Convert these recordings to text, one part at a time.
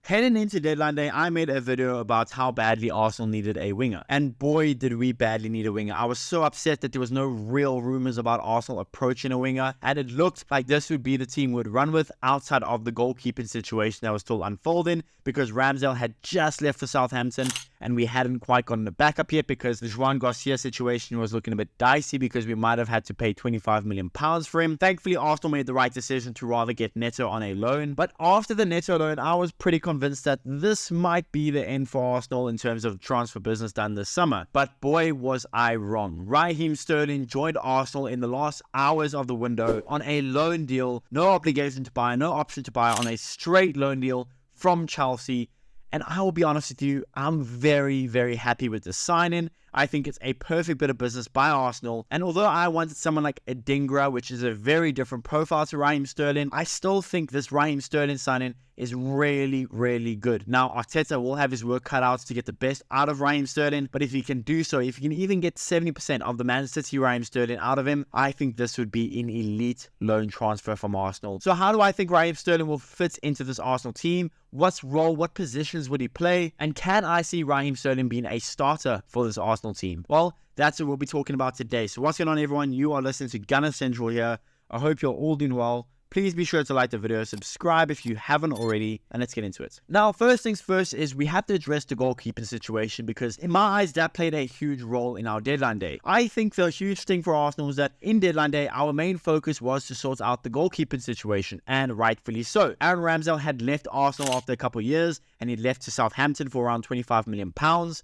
Heading into deadline day, I made a video about how badly Arsenal needed a winger. And boy, did we badly need a winger. I was so upset that there was no real rumors about Arsenal approaching a winger. And it looked like this would be the team we'd run with outside of the goalkeeping situation that was still unfolding, because Ramsdale had just left for Southampton and we hadn't quite gotten a backup yet because the Juan Garcia situation was looking a bit dicey because we might have had to pay £25 million for him. Thankfully, Arsenal made the right decision to rather get Neto on a loan. But after the Neto loan, I was pretty convinced that this might be the end for Arsenal in terms of transfer business done this summer. But boy, was I wrong. Raheem Sterling joined Arsenal in the last hours of the window on a loan deal, no obligation to buy, no option to buy, on a straight loan deal from Chelsea. And I will be honest with you, I'm very, very happy with this signing. I think it's a perfect bit of business by Arsenal. And although I wanted someone like a Dingra, which is a very different profile to Raheem Sterling, I still think this Raheem Sterling signing is really, really good. Now, Arteta will have his work cut out to get the best out of Raheem Sterling, but if he can do so, if he can even get 70% of the Man City Raheem Sterling out of him, I think this would be an elite loan transfer from Arsenal. So how do I think Raheem Sterling will fit into this Arsenal team? What role, what positions would he play? And can I see Raheem Sterling being a starter for this Arsenal team? Well, that's what we'll be talking about today. So what's going on, everyone? You are listening to Gunner Central here. I hope you're all doing well. Please be sure to like the video, subscribe if you haven't already, and let's get into it. Now, first things first is we have to address the goalkeeping situation, because in my eyes, that played a huge role in our deadline day. I think the huge thing for Arsenal is that in deadline day, our main focus was to sort out the goalkeeping situation, and rightfully so. Aaron Ramsdale had left Arsenal after a couple of years, and he left to Southampton for around £25 million.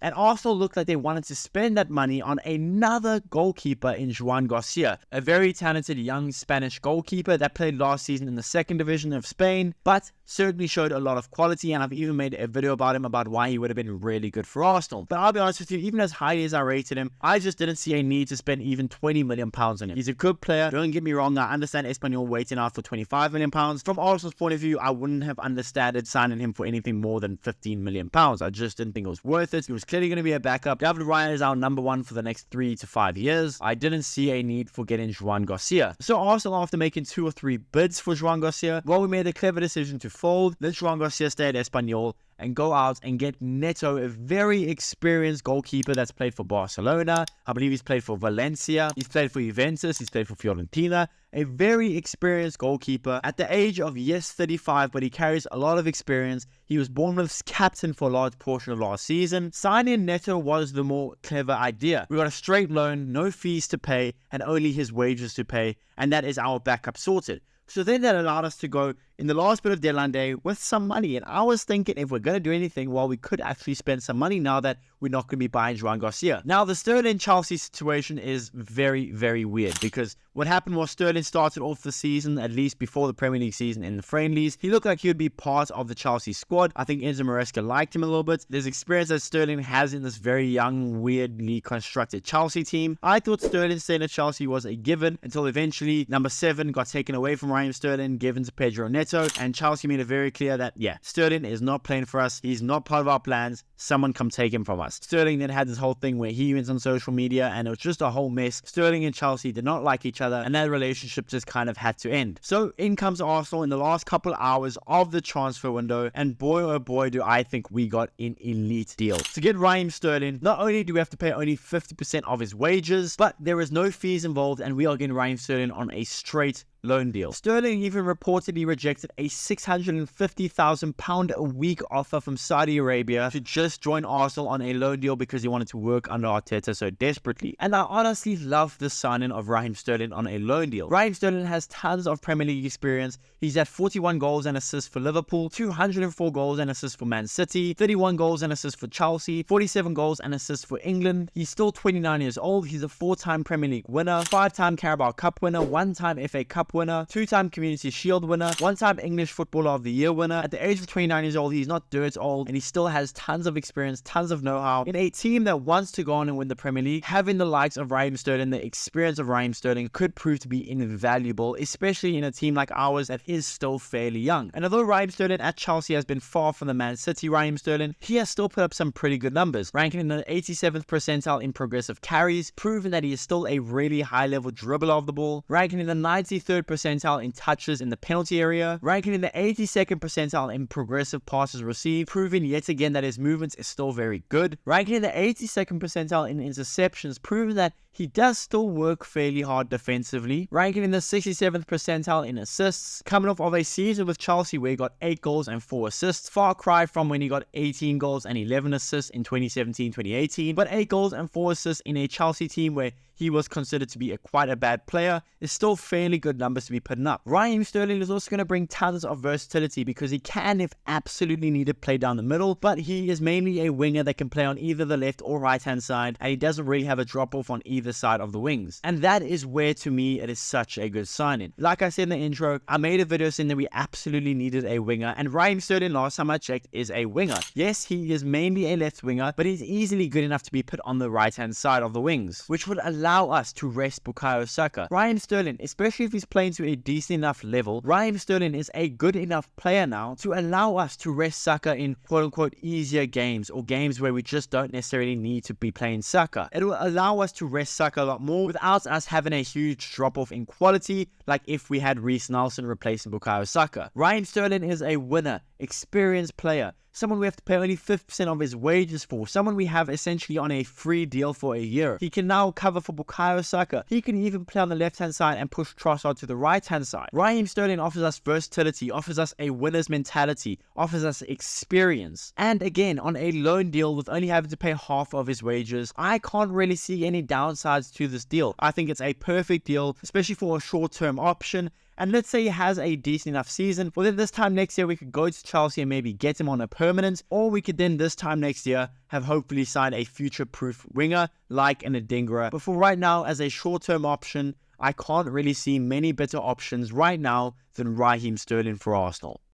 And Arsenal looked like they wanted to spend that money on another goalkeeper in Juan Garcia, a very talented young Spanish goalkeeper that played last season in the second division of Spain, but certainly showed a lot of quality, and I've even made a video about him, about why he would have been really good for Arsenal. But I'll be honest with you, even as highly as I rated him, I just didn't see a need to spend even £20 million on him. He's a good player, don't get me wrong. I understand Espanyol waiting out for £25 million. From Arsenal's point of view, I wouldn't have understood signing him for anything more than £15 million. I just didn't think it was worth it. He was clearly going to be a backup. David Raya is our number one for the next 3 to 5 years. I didn't see a need for getting Juan Garcia. So Arsenal, after making 2 or 3 bids for Juan Garcia, well, we made a clever decision to fold. Let Juan Garcia stay at Espanyol and go out and get Neto, a very experienced goalkeeper that's played for Barcelona. I believe he's played for Valencia. He's played for Juventus. He's played for Fiorentina. A very experienced goalkeeper at the age of, yes, 35, but he carries a lot of experience. He was Bournemouth's captain for a large portion of last season. Signing Neto was the more clever idea. We got a straight loan, no fees to pay, and only his wages to pay, and that is our backup sorted. So then that allowed us to go in the last bit of deadline day with some money. And I was thinking, if we're going to do anything, well, we could actually spend some money now that we're not going to be buying Juan Garcia. Now, the Sterling-Chelsea situation is very, very weird, because what happened was Sterling started off the season, at least before the Premier League season, in the friendlies. He looked like he would be part of the Chelsea squad. I think Enzo Maresca liked him a little bit. There's experience that Sterling has in this very young, weirdly constructed Chelsea team. I thought Sterling staying at Chelsea was a given until eventually number 7 got taken away from Raheem Sterling, given to Pedro Neto, and Chelsea made it very clear that, yeah, Sterling is not playing for us. He's not part of our plans. Someone come take him from us. Sterling then had this whole thing where he went on social media, and it was just a whole mess. Sterling and Chelsea did not like each other, and that relationship just kind of had to end. So in comes Arsenal in the last couple hours of the transfer window, and boy oh boy do I think we got an elite deal. To get Raheem Sterling, not only do we have to pay only 50% of his wages, but there is no fees involved, and we are getting Raheem Sterling on a straight loan deal. Sterling even reportedly rejected a £650,000 a week offer from Saudi Arabia to just join Arsenal on a loan deal because he wanted to work under Arteta so desperately. And I honestly love the signing of Raheem Sterling on a loan deal. Raheem Sterling has tons of Premier League experience. He's had 41 goals and assists for Liverpool, 204 goals and assists for Man City, 31 goals and assists for Chelsea, 47 goals and assists for England. He's still 29 years old. He's a 4-time Premier League winner, 5-time Carabao Cup winner, 1-time FA Cup winner, 2-time Community Shield winner, 1-time English Footballer of the Year winner. At the age of 29 years old, he's not dirt old, and he still has tons of experience, tons of know-how. In a team that wants to go on and win the Premier League, having the likes of Raheem Sterling, the experience of Raheem Sterling, could prove to be invaluable, especially in a team like ours that is still fairly young. And although Raheem Sterling at Chelsea has been far from the Man City Raheem Sterling, he has still put up some pretty good numbers, ranking in the 87th percentile in progressive carries, proving that he is still a really high-level dribbler of the ball, ranking in the 93rd 83rd percentile in touches in the penalty area, ranking in the 82nd percentile in progressive passes received, proving yet again that his movement is still very good, ranking in the 82nd percentile in interceptions, proving that he does still work fairly hard defensively, ranking in the 67th percentile in assists, coming off of a season with Chelsea where he got 8 goals and 4 assists, far cry from when he got 18 goals and 11 assists in 2017-2018, but 8 goals and 4 assists in a Chelsea team where he was considered to be quite a bad player is still fairly good numbers to be putting up. Raheem Sterling is also going to bring tons of versatility because he can, if absolutely needed, play down the middle, but he is mainly a winger that can play on either the left or right hand side, and he doesn't really have a drop off on either side of the wings. And that is where, to me, it is such a good signing. Like I said in the intro, I made a video saying that we absolutely needed a winger, and Raheem Sterling, last time I checked, is a winger. Yes, he is mainly a left winger, but he's easily good enough to be put on the right hand side of the wings, which would allow us to rest Bukayo Saka. Raheem Sterling, especially if he's playing to a decent enough level, Raheem Sterling is a good enough player now to allow us to rest Saka in quote-unquote easier games, or games where we just don't necessarily need to be playing Saka. It will allow us to rest Saka a lot more without us having a huge drop-off in quality, like if we had Reece Nelson replacing Bukayo Saka. Raheem Sterling is a winner, experienced player, someone we have to pay only 50% of his wages for, someone we have essentially on a free deal for a year. He can now cover for Bukayo Saka. He can even play on the left hand side and push Trossard to the right hand side. Raheem Sterling offers us versatility, offers us a winner's mentality, offers us experience, and again on a loan deal with only having to pay half of his wages. I can't really see any downsides to this deal. I think it's a perfect deal, especially for a short-term option. And let's say he has a decent enough season, well then this time next year we could go to Chelsea and maybe get him on a permanent, or we could then this time next year have hopefully signed a future-proof winger like an Adingra. But for right now, as a short-term option, I can't really see many better options right now than Raheem Sterling for Arsenal.